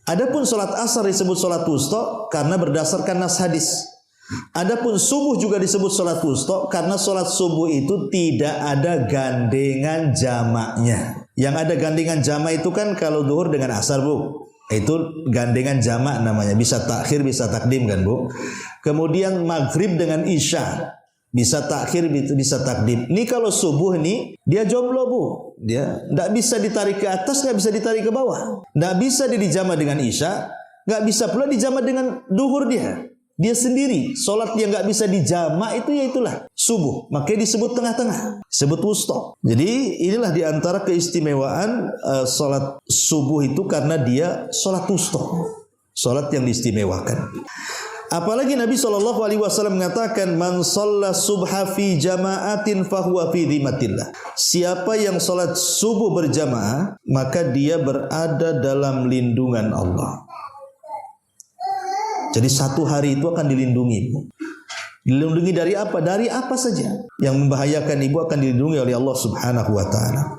Adapun sholat asar disebut sholat wusta karena berdasarkan nas hadis. Adapun subuh juga disebut sholat wusta karena sholat subuh itu tidak ada gandengan jamaknya. Yang ada gandengan jamak itu kan kalau zuhur dengan asar Bu, itu gandengan jamak namanya, bisa takhir bisa takdim kan Bu. Kemudian maghrib dengan isya, bisa takhir bisa takdim. Ini kalau subuh ini dia jomblo Bu, dia tidak bisa ditarik ke atas, nggak bisa ditarik ke bawah, nggak bisa dia dijama dengan isya, nggak bisa pula dijama dengan duhur dia sendiri. Solat yang nggak bisa dijama itu yaitulah subuh, makanya disebut tengah-tengah, disebut wusta. Jadi inilah diantara keistimewaan solat subuh itu karena dia solat wusta, solat yang diistimewakan. Apalagi Nabi SAW mengatakan, man shalla subha fi jama'atin fahuwa fi dhimmatillah. Siapa yang solat subuh berjamaah, maka dia berada dalam lindungan Allah. Jadi 1 hari itu akan dilindungi. Dilindungi dari apa? Dari apa saja yang membahayakan ibu akan dilindungi oleh Allah Subhanahu wa taala.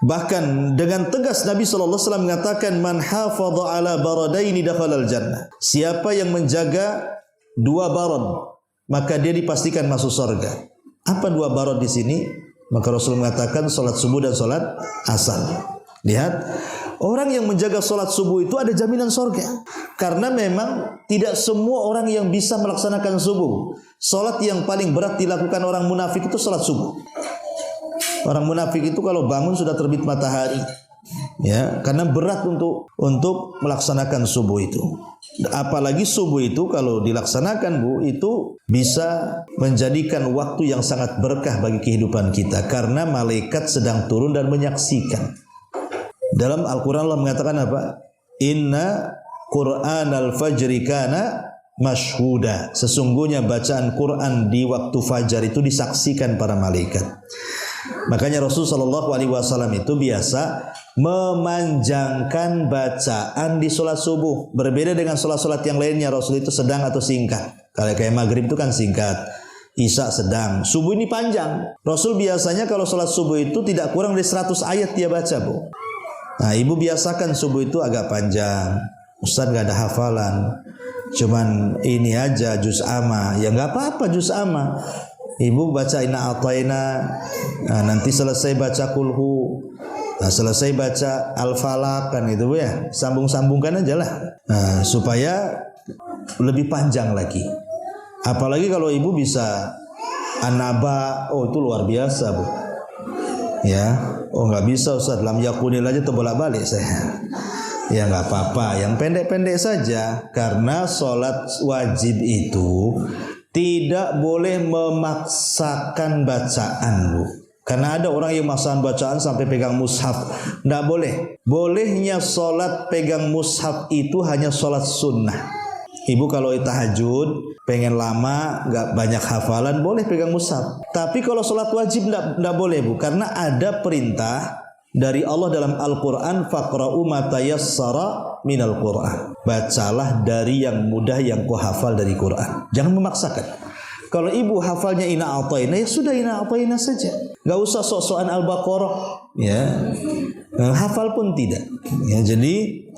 Bahkan dengan tegas Nabi SAW mengatakan, man hafadha ala baradaini dakhalal jannah. Siapa yang menjaga 2 barad, maka dia dipastikan masuk surga. Apa 2 barad di sini? Maka Rasul mengatakan salat subuh dan salat asar. Lihat, orang yang menjaga sholat subuh itu ada jaminan surga. Karena memang tidak semua orang yang bisa melaksanakan subuh. Sholat yang paling berat dilakukan orang munafik itu sholat subuh. Orang munafik itu kalau bangun sudah terbit matahari, ya, karena berat untuk melaksanakan subuh itu. Apalagi subuh itu kalau dilaksanakan Bu, itu bisa menjadikan waktu yang sangat berkah bagi kehidupan kita. Karena malaikat sedang turun dan menyaksikan. Dalam Al-Quran Allah mengatakan apa? Inna Qur'an al-fajri kana mashhuda. Sesungguhnya bacaan Quran di waktu fajar itu disaksikan para malaikat. Makanya Rasulullah SAW itu biasa memanjangkan bacaan di sholat subuh. Berbeda dengan sholat-sholat yang lainnya, Rasul itu sedang atau singkat. Kalau kayak maghrib itu kan singkat, isya sedang, subuh ini panjang. Rasul biasanya kalau sholat subuh itu tidak kurang dari 100 ayat dia baca Bu. Nah, ibu biasakan subuh itu agak panjang. Ustaz gak ada hafalan, cuman ini aja juz amma. Ya gak apa-apa juz amma. Ibu baca inna a'tayna, nah, nanti selesai baca kulhu, nah, selesai baca al-falaq kan itu ya. Sambung-sambungkan aja lah. Nah, supaya lebih panjang lagi. Apalagi kalau ibu bisa an-naba, oh itu luar biasa Bu. Ya, oh nggak bisa Ustaz, lam yakunil aja terbolak-balik saya. Ya nggak apa-apa, yang pendek-pendek saja. Karena sholat wajib itu tidak boleh memaksakan bacaan, Bu. Karena ada orang yang memaksakan bacaan sampai pegang mushaf. Nggak boleh. Bolehnya sholat pegang mushaf itu hanya sholat sunnah. Ibu kalau tahajud pengen lama, nggak banyak hafalan, boleh pegang mushaf. Tapi kalau sholat wajib nggak boleh, Bu, karena ada perintah dari Allah dalam Al-Quran, faqra'u ma tayassara minal Quran. Bacalah dari yang mudah yang kau hafal dari Quran. Jangan memaksakan. Kalau ibu hafalnya ina a'tayna, ya sudah ina a'tayna saja. Nggak usah sok-sokan Al-Baqarah, ya. Hafal pun tidak. Ya, jadi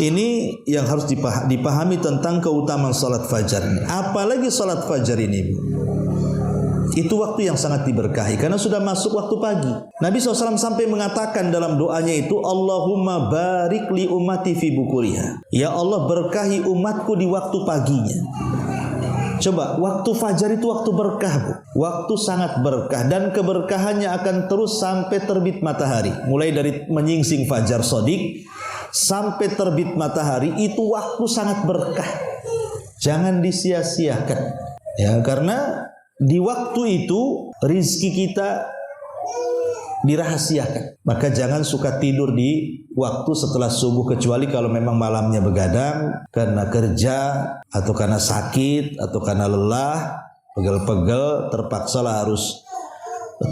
ini yang harus dipahami tentang keutamaan salat fajar ini. Apalagi salat fajar ini, Bu. Itu waktu yang sangat diberkahi karena sudah masuk waktu pagi. Nabi SAW sampai mengatakan dalam doanya itu, Allahumma barik li ummati fi bukuriha. Ya Allah, berkahi umatku di waktu paginya. Coba, waktu fajar itu waktu berkah, Bu. Waktu sangat berkah dan keberkahannya akan terus sampai terbit matahari. Mulai dari menyingsing fajar shadiq sampai terbit matahari, itu waktu sangat berkah. Jangan disia-siakan. Ya, karena di waktu itu rizki kita dirahasiakan. Maka jangan suka tidur di waktu setelah subuh, kecuali kalau memang malamnya begadang karena kerja atau karena sakit atau karena lelah, pegel-pegel, terpaksalah harus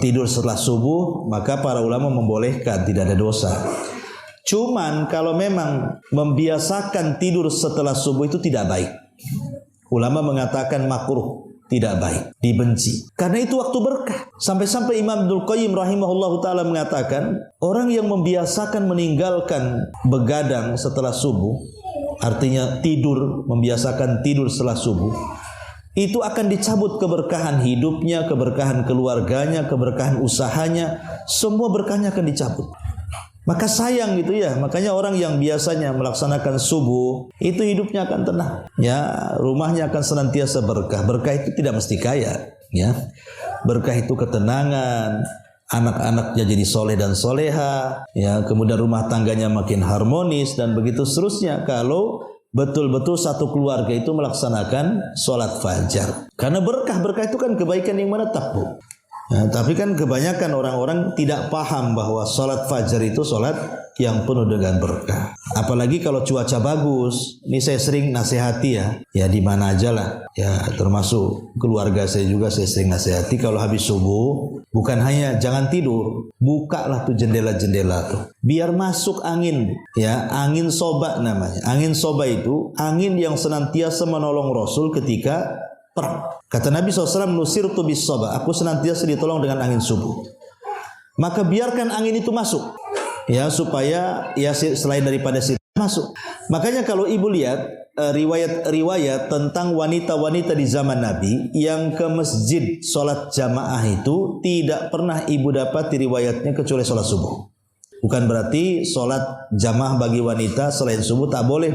tidur setelah subuh, maka para ulama membolehkan, tidak ada dosa. Cuman kalau memang membiasakan tidur setelah subuh itu tidak baik. Ulama mengatakan makruh, tidak baik, dibenci. Karena itu waktu berkah. Sampai-sampai Imam Ibnul Qayyim rahimahullahu ta'ala mengatakan, orang yang membiasakan meninggalkan begadang setelah subuh, artinya tidur, membiasakan tidur setelah subuh, itu akan dicabut keberkahan hidupnya, keberkahan keluarganya, keberkahan usahanya, semua berkahnya akan dicabut. Maka sayang gitu ya. Makanya orang yang biasanya melaksanakan subuh itu hidupnya akan tenang. Ya, rumahnya akan senantiasa berkah. Berkah itu tidak mesti kaya, ya. Berkah itu ketenangan, anak-anaknya jadi soleh dan soleha, ya. Kemudian rumah tangganya makin harmonis dan begitu seterusnya. Kalau betul-betul satu keluarga itu melaksanakan sholat fajar. Karena berkah itu kan kebaikan yang menetap, Bu. Ya, tapi kan kebanyakan orang-orang tidak paham bahwa sholat fajar itu sholat yang penuh dengan berkah. Apalagi kalau cuaca bagus. Ini saya sering nasihati ya di mana aja lah. Ya, termasuk keluarga saya juga saya sering nasihati kalau habis subuh, bukan hanya jangan tidur, bukalah tuh jendela-jendela tuh, biar masuk angin, ya, angin soba namanya. Angin soba itu angin yang senantiasa menolong Rasul ketika perang. Kata Nabi SAW, nusirtu bis soba, aku senantiasa ditolong dengan angin subuh. Maka biarkan angin itu masuk, ya, supaya ya selain daripada situ masuk. Makanya kalau ibu lihat riwayat-riwayat tentang wanita-wanita di zaman Nabi yang ke masjid sholat jamaah itu tidak pernah ibu dapat riwayatnya kecuali sholat subuh. Bukan berarti sholat jamaah bagi wanita selain subuh tak boleh,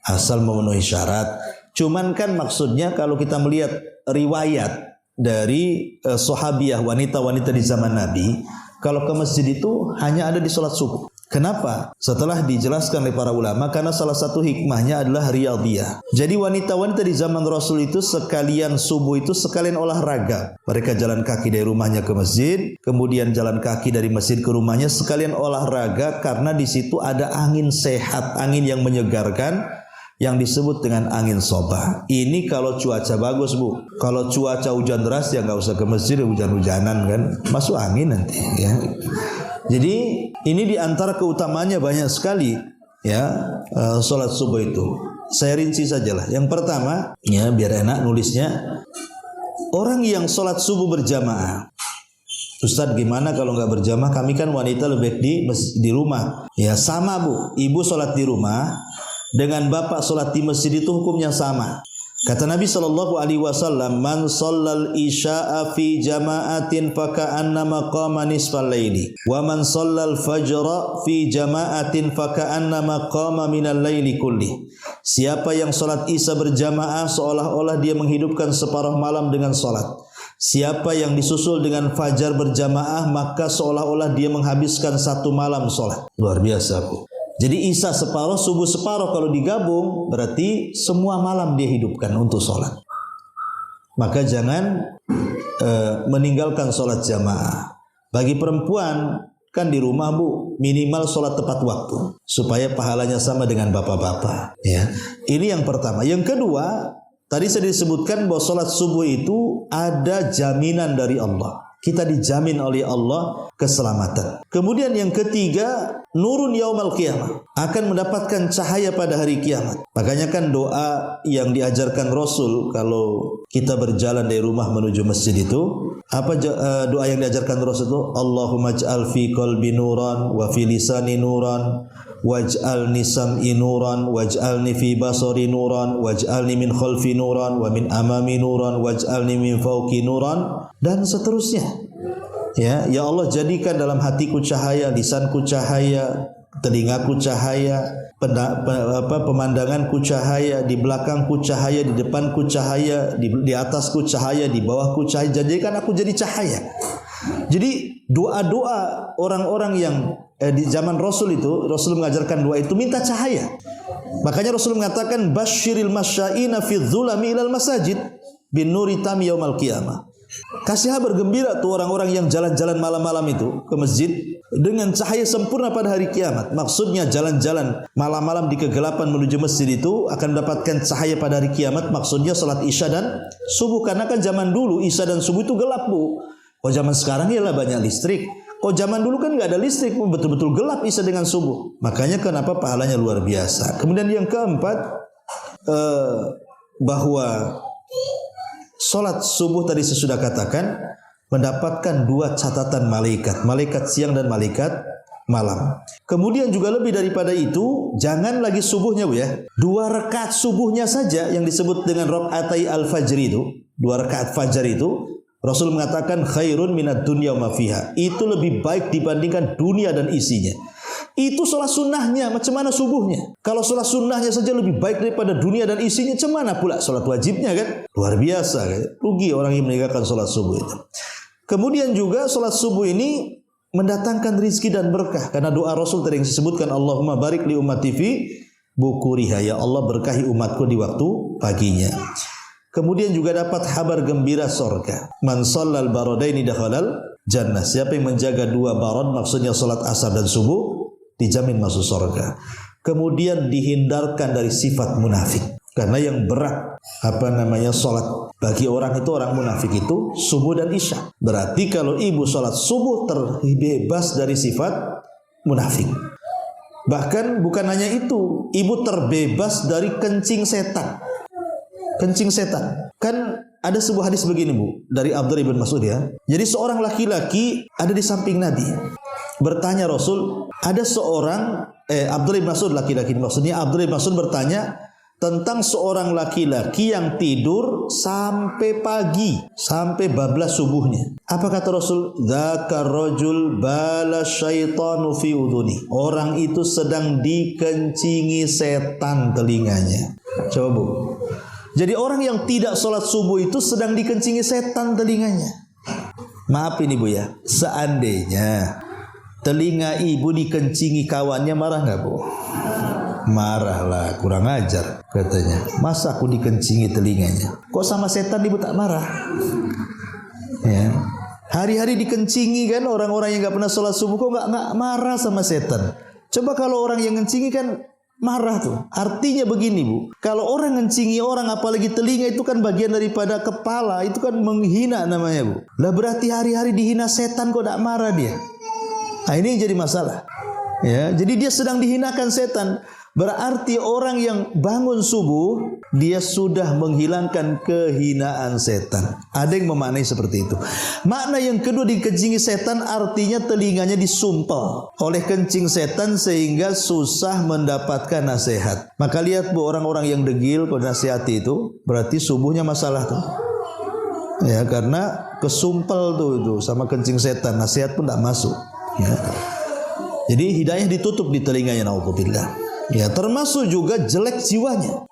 asal memenuhi syarat. Cuman kan maksudnya kalau kita melihat riwayat dari sahabiah wanita-wanita di zaman Nabi, kalau ke masjid itu hanya ada di sholat subuh. Kenapa? Setelah dijelaskan oleh para ulama, karena salah satu hikmahnya adalah riyadhiyah. Jadi wanita-wanita di zaman Rasul itu sekalian subuh itu sekalian olahraga. Mereka jalan kaki dari rumahnya ke masjid, kemudian jalan kaki dari masjid ke rumahnya sekalian olahraga, karena di situ ada angin sehat, angin yang menyegarkan, yang disebut dengan angin soba. Ini kalau cuaca bagus, Bu. Kalau cuaca hujan deras ya nggak usah ke masjid, hujan-hujanan kan, masuk angin nanti, ya. Jadi ini diantara keutamaannya banyak sekali, ya, sholat subuh itu. Saya rinci sajalah. Yang pertama, ya, biar enak nulisnya, orang yang sholat subuh berjamaah. Ustaz, gimana kalau nggak berjamaah? Kami kan wanita lebih di rumah. Ya sama, Bu. Ibu sholat di rumah dengan bapak sholat di masjid itu hukumnya sama. Kata Nabi SAW, man shallal isya'a fi jama'atin faka'annama qama nisfal laili, wa man shallal fajra fi jama'atin faka'annama qama minal laili kulli. Siapa yang sholat isya berjamaah seolah-olah dia menghidupkan separuh malam dengan sholat. Siapa yang disusul dengan fajar berjamaah, maka seolah-olah dia menghabiskan satu malam sholat. Luar biasa, Bu. Jadi isya separuh, subuh separuh, kalau digabung berarti semua malam dia hidupkan untuk sholat. Maka jangan meninggalkan sholat jamaah. Bagi perempuan kan di rumah, Bu, minimal sholat tepat waktu supaya pahalanya sama dengan bapak-bapak. Ya, ini yang pertama. Yang kedua, tadi saya disebutkan bahwa sholat subuh itu ada jaminan dari Allah. Kita dijamin oleh Allah keselamatan. Kemudian yang ketiga, nurun yaumal qiyamah, akan mendapatkan cahaya pada hari kiamat. Makanya kan doa yang diajarkan Rasul kalau kita berjalan dari rumah menuju masjid itu, apa doa yang diajarkan Rasul itu? Allahumma ij'al fi qalbi nuran wa fi lisani nuran waj'alni sam'i nuran waj'alni fi basari nuran waj'alni min khalfi nuran wa min amami nuran waj'alni min fawqi nuran, dan seterusnya. Ya Allah, jadikan dalam hatiku cahaya, lisanku cahaya, telingaku cahaya, pemandanganku cahaya, di belakangku cahaya, di depanku cahaya, di atasku cahaya, di bawahku cahaya. Jadikan aku jadi cahaya. Jadi doa-doa orang-orang yang di zaman Rasul itu, Rasul mengajarkan doa itu minta cahaya. Makanya Rasul mengatakan basyiril masyaina fi dzulami ilal masajid bin nuri tam yaumal qiyamah. Kasih kabar gembira tuh orang-orang yang jalan-jalan malam-malam itu ke masjid dengan cahaya sempurna pada hari kiamat. Maksudnya jalan-jalan malam-malam di kegelapan menuju masjid itu akan mendapatkan cahaya pada hari kiamat. Maksudnya salat isya dan subuh, karena kan zaman dulu isya dan subuh itu gelap, Bu. Oh, zaman sekarang ialah banyak listrik. Oh, zaman dulu kan nggak ada listrik, betul-betul gelap isya dengan subuh. Makanya kenapa pahalanya luar biasa. Kemudian yang keempat, bahwa sholat subuh tadi saya sudah katakan mendapatkan dua catatan malaikat, malaikat siang dan malaikat malam. Kemudian juga lebih daripada itu, jangan lagi subuhnya, Bu, ya. 2 rakaat subuhnya saja yang disebut dengan rakaatai al-fajr itu, 2 rakaat fajar itu, Rasul mengatakan khairun minad dunya wa ma fiha. Itu lebih baik dibandingkan dunia dan isinya. Itu sholat sunnahnya, macam mana subuhnya? Kalau sholat sunnahnya saja lebih baik daripada dunia dan isinya, macam mana pula sholat wajibnya, kan? Luar biasa, kan? Rugi orang yang meninggalkan sholat subuh itu. Kemudian juga sholat subuh ini mendatangkan rizki dan berkah, karena doa Rasul tadi yang disebutkan, Allahumma barik li ummati fi bukuriha, ya Allah berkahi umatku di waktu paginya. Kemudian juga dapat kabar gembira surga. Man shallal baradaini dakhalal jannah. Siapa yang menjaga 2 barad, maksudnya salat asar dan subuh, dijamin masuk surga. Kemudian dihindarkan dari sifat munafik. Karena yang berat salat bagi orang itu, orang munafik itu subuh dan isya. Berarti kalau ibu salat subuh terbebas dari sifat munafik. Bahkan bukan hanya itu, ibu terbebas dari kencing setan. Kencing setan. Kan ada sebuah hadis begini, Bu, dari Abdullah bin Mas'ud, ya. Jadi seorang laki-laki ada di samping Nabi. Bertanya Rasul, ada seorang Abdullah bin Mas'ud, laki-laki maksudnya, Abdullah bin Mas'ud bertanya tentang seorang laki-laki yang tidur sampai pagi, sampai bablas subuhnya. Apa kata Rasul? Dzakar rajul bala syaitanu fi udhuni. Orang itu sedang dikencingi setan telinganya. Coba, Bu. Jadi orang yang tidak sholat subuh itu sedang dikencingi setan telinganya. Maaf ini, Bu, ya. Seandainya telinga ibu dikencingi kawannya, marah nggak, Bu? Marah lah, kurang ajar katanya. Masa aku dikencingi telinganya? Kok sama setan ibu tak marah? Ya. Hari-hari dikencingi kan orang-orang yang nggak pernah sholat subuh, kok nggak marah sama setan? Coba kalau orang yang ngencingi kan marah tuh. Artinya begini, Bu, kalau orang ngencingi orang, apalagi telinga, itu kan bagian daripada kepala, itu kan menghina namanya, Bu. Lah berarti hari-hari dihina setan kok tak marah dia? Nah, ini yang jadi masalah. Ya, jadi dia sedang dihinakan setan. Berarti orang yang bangun subuh, dia sudah menghilangkan kehinaan setan. Ada yang memaknai seperti itu. Makna yang kedua, dikencingi setan, artinya telinganya disumpel oleh kencing setan sehingga susah mendapatkan nasihat. Maka lihat, Bu, orang-orang yang degil kalau nasihati itu, berarti subuhnya masalah tuh. Ya, karena kesumpel tuh itu sama kencing setan, nasihat pun tak masuk. Ya. Jadi hidayah ditutup di telinganya, naudzubillah. Ya, termasuk juga jelek jiwanya.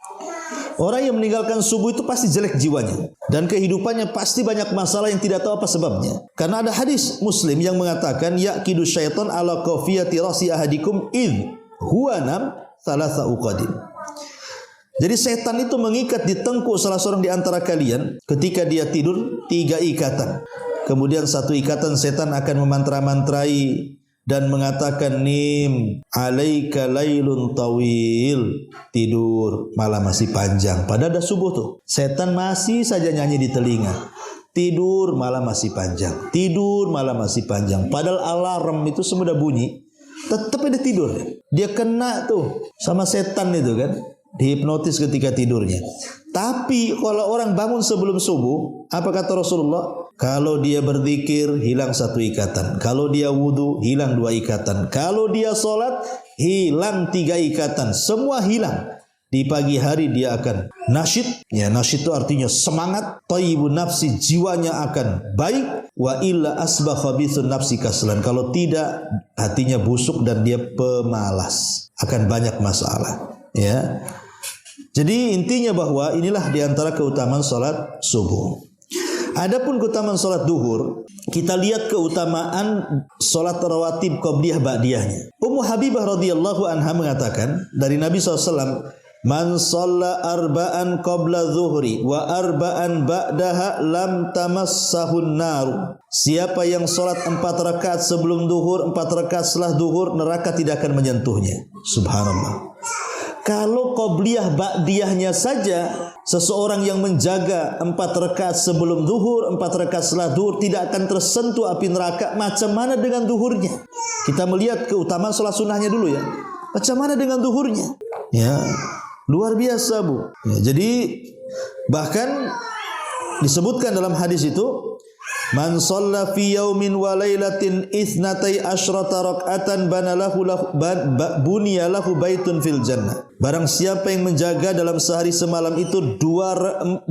Orang yang meninggalkan subuh itu pasti jelek jiwanya dan kehidupannya pasti banyak masalah yang tidak tahu apa sebabnya. Karena ada hadis Muslim yang mengatakan yaqidu syaitan ala qafiyati rasi ahadikum id huwa nam thalatha uqadin. Jadi setan itu mengikat di tengkuk salah seorang di antara kalian ketika dia tidur 3 ikatan. Kemudian 1 ikatan setan akan memantra-mantrai dan mengatakan nim alaika lailun tawil, tidur malam masih panjang. Padahal dah subuh tuh. Setan masih saja nyanyi di telinga. Tidur malam masih panjang. Tidur malam masih panjang. Padahal alarm itu semua udah bunyi. Tetap dia tidur. Dia kena tuh sama setan itu kan. Dihipnotis ketika tidurnya. Tapi kalau orang bangun sebelum subuh, apa kata Rasulullah? Kalau dia berzikir hilang 1 ikatan. Kalau dia wudu hilang 2 ikatan. Kalau dia sholat hilang 3 ikatan. Semua hilang. Di pagi hari dia akan nasyid. Ya, nasyid itu artinya semangat. Thayyibun nafsi, jiwanya akan baik. Wa illa asbah khabithun nafsi kaslan. Kalau tidak, hatinya busuk dan dia pemalas. Akan banyak masalah. Ya. Jadi intinya bahwa inilah diantara keutamaan salat subuh. Adapun keutamaan salat duhur, kita lihat keutamaan salat rawatib qabliyah ba'diyahnya. Ummu Habibah radhiyallahu anha mengatakan dari Nabi SAW, man shalla arba'an qabla zuhri wa arba'an ba'daha lam tamassahun nar. Siapa yang salat 4 rakaat sebelum duhur, 4 rakaat setelah duhur, neraka tidak akan menyentuhnya. Subhanallah. Kalau qabliyah ba'diyahnya saja, seseorang yang menjaga 4 rakaat sebelum duhur, 4 rakaat setelah duhur tidak akan tersentuh api neraka. Macam mana dengan duhurnya? Kita melihat keutamaan salat sunnahnya dulu ya. Macam mana dengan duhurnya? Ya, luar biasa Bu. Ya, jadi bahkan disebutkan dalam hadis itu, man shalla fi yaumin wa lailatin itsnatai asyrata rak'atan bunya lahu baitun fil jannah. Barang siapa yang menjaga dalam sehari semalam itu 12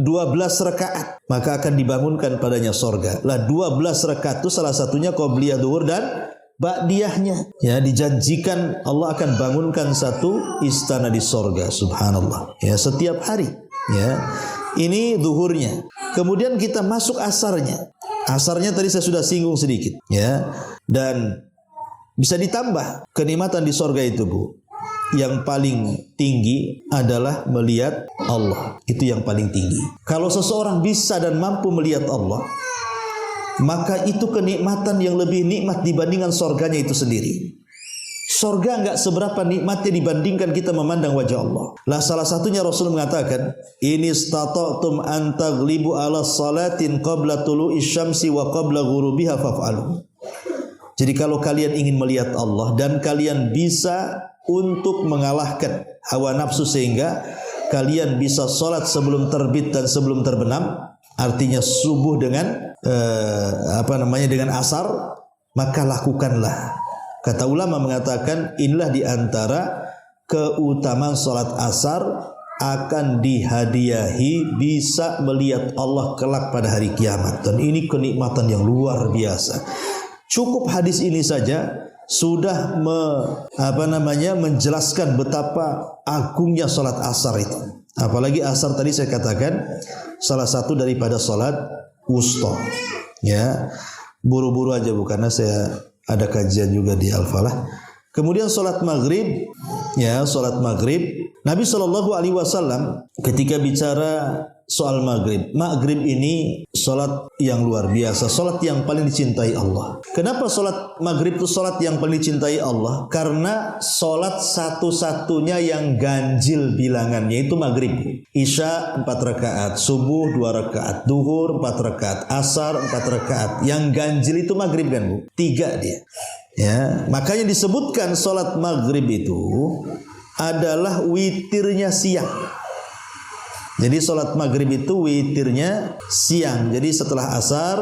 rakaat, maka akan dibangunkan padanya sorga. Lah 12 rakaat itu salah satunya qabliyah duhur dan ba'diyahnya. Ya, dijanjikan Allah akan bangunkan satu istana di sorga. Subhanallah. Ya, setiap hari. Ya. Ini duhurnya. Kemudian kita masuk asarnya. Asarnya tadi saya sudah singgung sedikit, ya. Dan bisa ditambah kenikmatan di sorga itu, Bu. Yang paling tinggi adalah melihat Allah. Itu yang paling tinggi. Kalau seseorang bisa dan mampu melihat Allah, maka itu kenikmatan yang lebih nikmat dibandingkan sorganya itu sendiri. Sorga enggak seberapa nikmatnya dibandingkan kita memandang wajah Allah. Lah salah satunya Rasul mengatakan, "Ini istata'tum an taghlibu ala salatin qabla tulu'i syamsi wa qabla ghurubiha faf'alu." Jadi kalau kalian ingin melihat Allah dan kalian bisa untuk mengalahkan hawa nafsu sehingga kalian bisa salat sebelum terbit dan sebelum terbenam, artinya subuh dengan dengan asar, maka lakukanlah. Kata ulama mengatakan inilah di antara keutamaan salat asar, akan dihadiahi bisa melihat Allah kelak pada hari kiamat. Dan ini kenikmatan yang luar biasa. Cukup hadis ini saja sudah menjelaskan betapa agungnya salat asar itu. Apalagi asar tadi saya katakan salah satu daripada salat wusta. Ya, buru-buru aja Bu, karena saya ada kajian juga di Al-Falah. Kemudian salat maghrib, ya, salat maghrib. Nabi SAW ketika bicara soal maghrib, maghrib ini salat yang luar biasa, salat yang paling dicintai Allah. Kenapa salat maghrib itu salat yang paling dicintai Allah? Karena salat satu-satunya yang ganjil bilangannya itu maghrib. Isya 4 rakaat, subuh 2 rakaat, duhur 4 rakaat, asar 4 rakaat. Yang ganjil itu maghrib kan Bu? 3 dia. Ya, makanya disebutkan salat maghrib itu adalah witirnya siang. Jadi salat maghrib itu witirnya siang. Jadi setelah asar,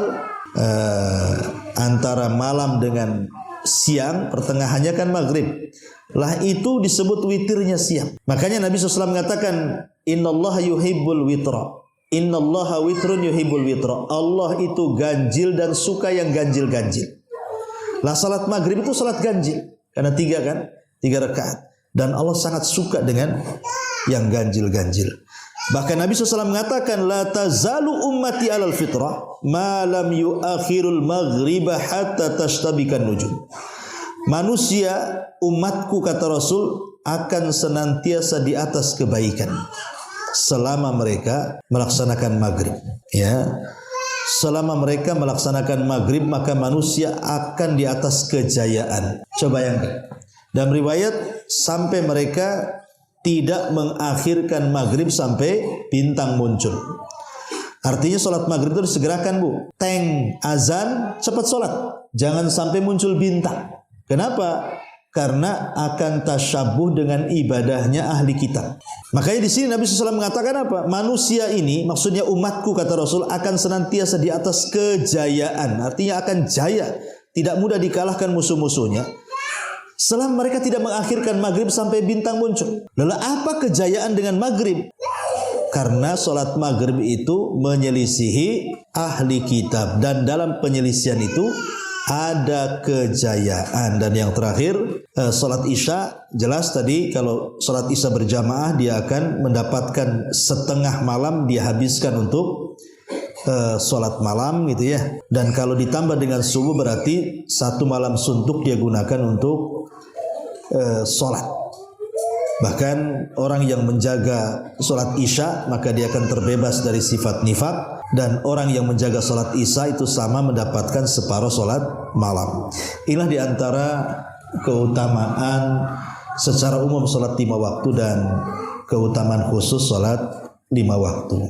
antara malam dengan siang, pertengahannya kan maghrib. Lah itu disebut witirnya siang. Makanya Nabi SAW mengatakan, Innallaha yuhibbul witra. Innallaha witrun yuhibbul witra. Allah itu ganjil dan suka yang ganjil-ganjil. Lah salat maghrib itu salat ganjil. Karena 3 kan? 3 rakaat. Dan Allah sangat suka dengan yang ganjil-ganjil. Bahkan Nabi SAW mengatakan, la tazalu ummati alal fitrah ma lam yuakhirul maghriba hatta tashtabikan nujum. Manusia, umatku kata Rasul, akan senantiasa di atas kebaikan selama mereka melaksanakan maghrib. Ya, selama mereka melaksanakan maghrib maka manusia akan di atas kejayaan. Coba bayangkan. Dalam riwayat sampai mereka tidak mengakhirkan maghrib sampai bintang muncul. Artinya sholat maghrib itu disegerakan, Bu. Teng azan, cepat sholat. Jangan sampai muncul bintang. Kenapa? Karena akan tasyabuh dengan ibadahnya ahli kitab. Makanya di sini Nabi SAW mengatakan apa? Manusia ini, maksudnya umatku kata Rasul, akan senantiasa di atas kejayaan. Artinya akan jaya, tidak mudah dikalahkan musuh-musuhnya. Selama mereka tidak mengakhirkan maghrib sampai bintang muncul. Lalu apa kejayaan dengan maghrib? Karena sholat maghrib itu menyelisihi ahli kitab. Dan dalam penyelisihan itu ada kejayaan. Dan yang terakhir, sholat isya. Jelas tadi kalau sholat isya berjamaah dia akan mendapatkan setengah malam dia habiskan untuk sholat malam gitu ya. Dan kalau ditambah dengan subuh berarti satu malam suntuk dia gunakan untuk sholat. Bahkan orang yang menjaga sholat isya maka dia akan terbebas dari sifat nifak. Dan orang yang menjaga sholat isya itu sama mendapatkan separuh sholat malam. Inilah diantara keutamaan secara umum sholat 5 waktu dan keutamaan khusus sholat 5 waktu.